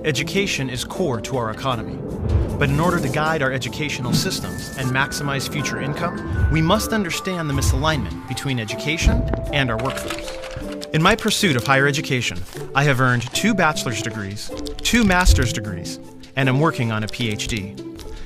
education is core to our economy. But in order to guide our educational systems and maximize future income, we must understand the misalignment between education and our workforce. In my pursuit of higher education, I have earned 2 bachelor's degrees, 2 master's degrees, and am working on a PhD.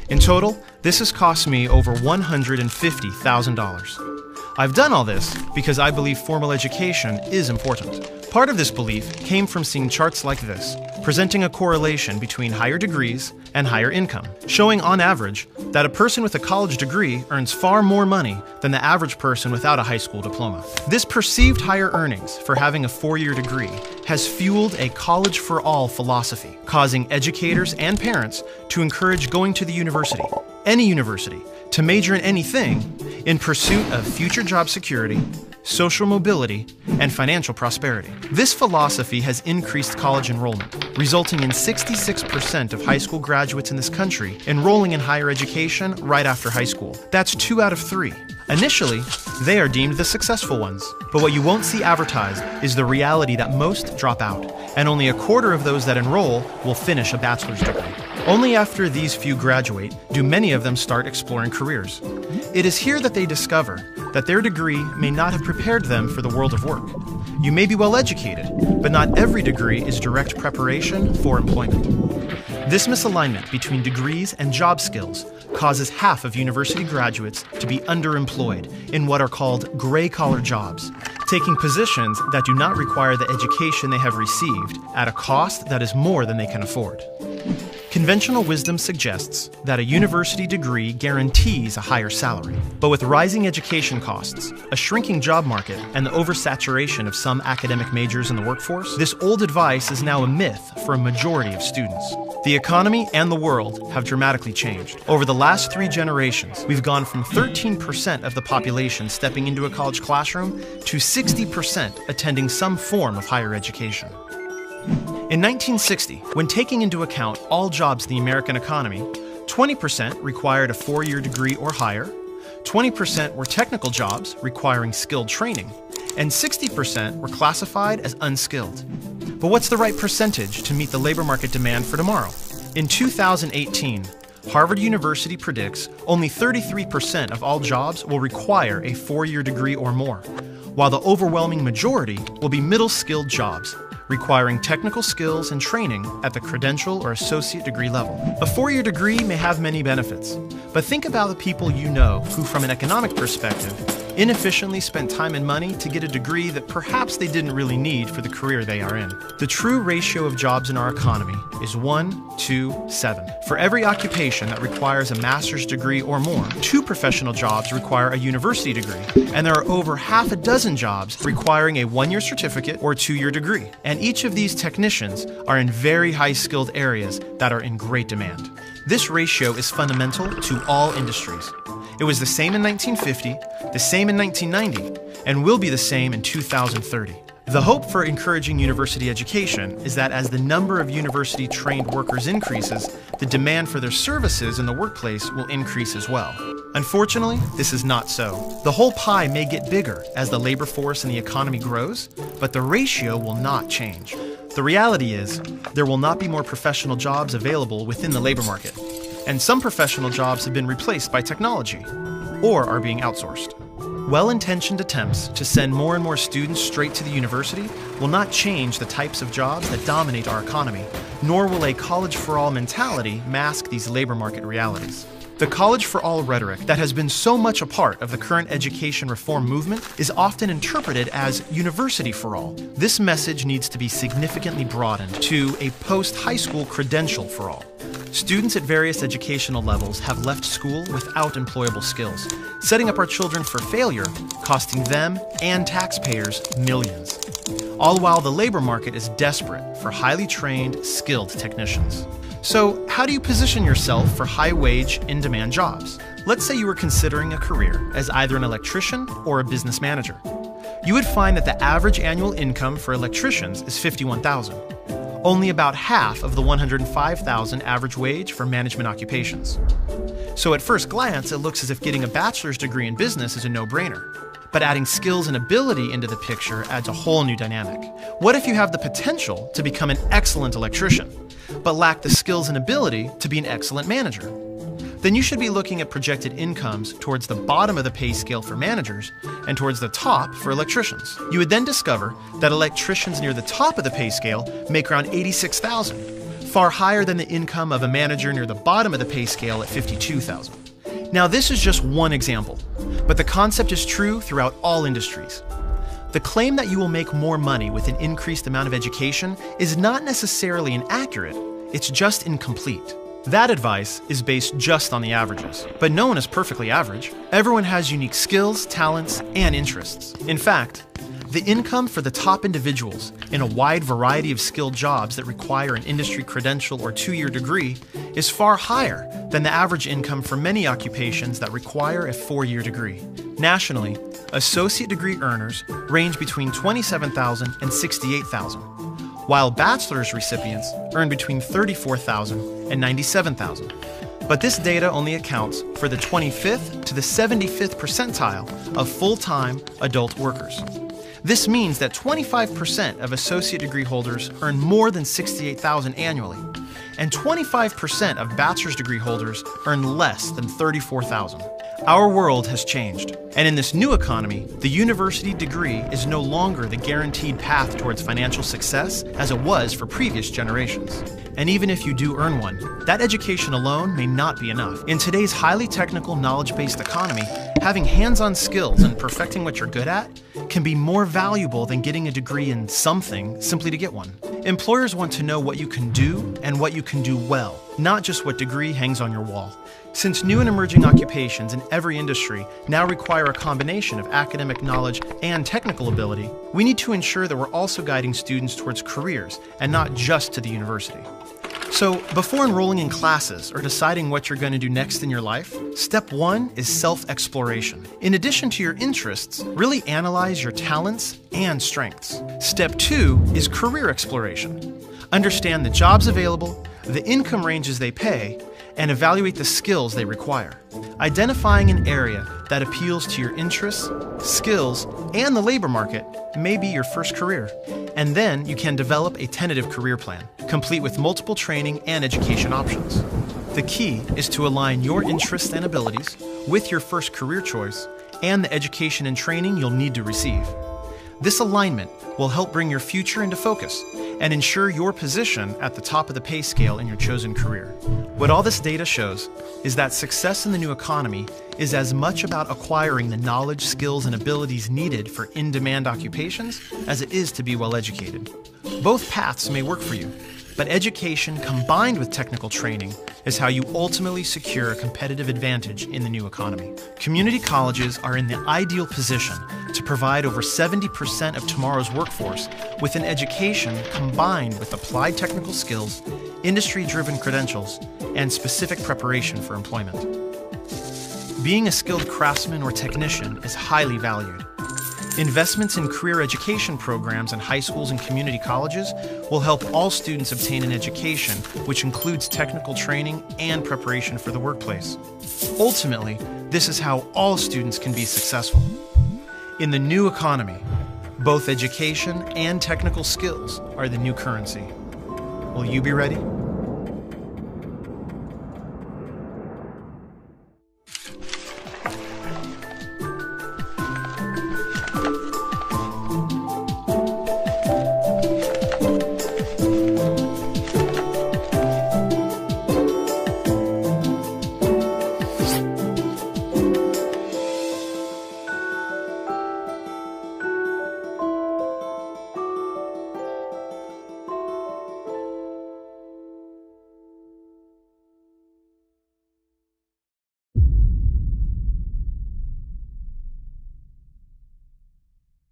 In total, this has cost me over $150,000. I've done all this because I believe formal education is important. Part of this belief came from seeing charts like this, presenting a correlation between higher degrees and higher income, showing on average that a person with a college degree earns far more money than the average person without a high school diploma. This perceived higher earnings for having a 4-year degree has fueled a college-for-all philosophy, causing educators and parents to encourage going to the university, any university, to major in anything in pursuit of future job security, social mobility, and financial prosperity. This philosophy has increased college enrollment, resulting in 66% of high school graduates in this country enrolling in higher education right after high school. That's 2 out of 3. Initially, they are deemed the successful ones. But what you won't see advertised is the reality that most drop out, and only a quarter of those that enroll will finish a bachelor's degree. Only after these few graduate do many of them start exploring careers. It is here that they discover that their degree may not have prepared them for the world of work. You may be well educated, but not every degree is direct preparation for employment. This misalignment between degrees and job skills causes half of university graduates to be underemployed in what are called gray-collar jobs, taking positions that do not require the education they have received at a cost that is more than they can afford. Conventional wisdom suggests that a university degree guarantees a higher salary. But with rising education costs, a shrinking job market, and the oversaturation of some academic majors in the workforce, this old advice is now a myth for a majority of students. The economy and the world have dramatically changed. Over the last 3 generations, we've gone from 13% of the population stepping into a college classroom to 60% attending some form of higher education. In 1960, when taking into account all jobs in the American economy, 20% required a 4-year degree or higher, 20% were technical jobs requiring skilled training, and 60% were classified as unskilled. But what's the right percentage to meet the labor market demand for tomorrow? In 2018, Harvard University predicts only 33% of all jobs will require a 4-year degree or more, while the overwhelming majority will be middle-skilled jobs, requiring technical skills and training at the credential or associate degree level. A 4-year degree may have many benefits, but think about the people you know who, from an economic perspective, inefficiently spent time and money to get a degree that perhaps they didn't really need for the career they are in. The true ratio of jobs in our economy is 1 to 7. For every occupation that requires a master's degree or more, 2 professional jobs require a university degree, and there are over half a dozen jobs requiring a 1-year certificate or 2-year degree. And each of these technicians are in very high-skilled areas that are in great demand. This ratio is fundamental to all industries. It was the same in 1950, the same in 1990, and will be the same in 2030. The hope for encouraging university education is that as the number of university-trained workers increases, the demand for their services in the workplace will increase as well. Unfortunately, this is not so. The whole pie may get bigger as the labor force and the economy grows, but the ratio will not change. The reality is, there will not be more professional jobs available within the labor market, and some professional jobs have been replaced by technology, or are being outsourced. Well-intentioned attempts to send more and more students straight to the university will not change the types of jobs that dominate our economy, nor will a college-for-all mentality mask these labor market realities. The college-for-all rhetoric that has been so much a part of the current education reform movement is often interpreted as university-for-all. This message needs to be significantly broadened to a post-high school credential for all. Students at various educational levels have left school without employable skills, setting up our children for failure, costing them and taxpayers millions. All while the labor market is desperate for highly trained, skilled technicians. So, how do you position yourself for high-wage, in-demand jobs? Let's say you were considering a career as either an electrician or a business manager. You would find that the average annual income for electricians is $51,000. Only about half of the $105,000 average wage for management occupations. So at first glance, it looks as if getting a bachelor's degree in business is a no-brainer. But adding skills and ability into the picture adds a whole new dynamic. What if you have the potential to become an excellent electrician, but lack the skills and ability to be an excellent manager? Then you should be looking at projected incomes towards the bottom of the pay scale for managers and towards the top for electricians. You would then discover that electricians near the top of the pay scale make around $86,000, far higher than the income of a manager near the bottom of the pay scale at $52,000. Now, this is just one example, but the concept is true throughout all industries. The claim that you will make more money with an increased amount of education is not necessarily inaccurate, it's just incomplete. That advice is based just on the averages, but no one is perfectly average. Everyone has unique skills, talents, and interests. In fact, the income for the top individuals in a wide variety of skilled jobs that require an industry credential or 2-year degree is far higher than the average income for many occupations that require a 4-year degree. Nationally, associate degree earners range between $27,000 and $68,000, while bachelor's recipients earn between $34,000 and $97,000. But this data only accounts for the 25th to the 75th percentile of full-time adult workers. This means that 25% of associate degree holders earn more than $68,000 annually, and 25% of bachelor's degree holders earn less than $34,000. Our world has changed, and in this new economy, the university degree is no longer the guaranteed path towards financial success as it was for previous generations. And even if you do earn one, that education alone may not be enough. In today's highly technical, knowledge-based economy, having hands-on skills and perfecting what you're good at can be more valuable than getting a degree in something simply to get one. Employers want to know what you can do and what you can do well, not just what degree hangs on your wall. Since new and emerging occupations in every industry now require a combination of academic knowledge and technical ability, we need to ensure that we're also guiding students towards careers and not just to the university. So, before enrolling in classes or deciding what you're going to do next in your life, step 1 is self-exploration. In addition to your interests, really analyze your talents and strengths. Step 2 is career exploration. Understand the jobs available, the income ranges they pay, and evaluate the skills they require. Identifying an area that appeals to your interests, skills, and the labor market may be your first career. And then you can develop a tentative career plan, complete with multiple training and education options. The key is to align your interests and abilities with your first career choice and the education and training you'll need to receive. This alignment will help bring your future into focus and ensure your position at the top of the pay scale in your chosen career. What all this data shows is that success in the new economy is as much about acquiring the knowledge, skills, and abilities needed for in-demand occupations as it is to be well educated. Both paths may work for you, but education combined with technical training is how you ultimately secure a competitive advantage in the new economy. Community colleges are in the ideal position to provide over 70% of tomorrow's workforce with an education combined with applied technical skills, industry-driven credentials, and specific preparation for employment. Being a skilled craftsman or technician is highly valued. Investments in career education programs in high schools and community colleges will help all students obtain an education which includes technical training and preparation for the workplace. Ultimately, this is how all students can be successful. In the new economy, both education and technical skills are the new currency. Will you be ready?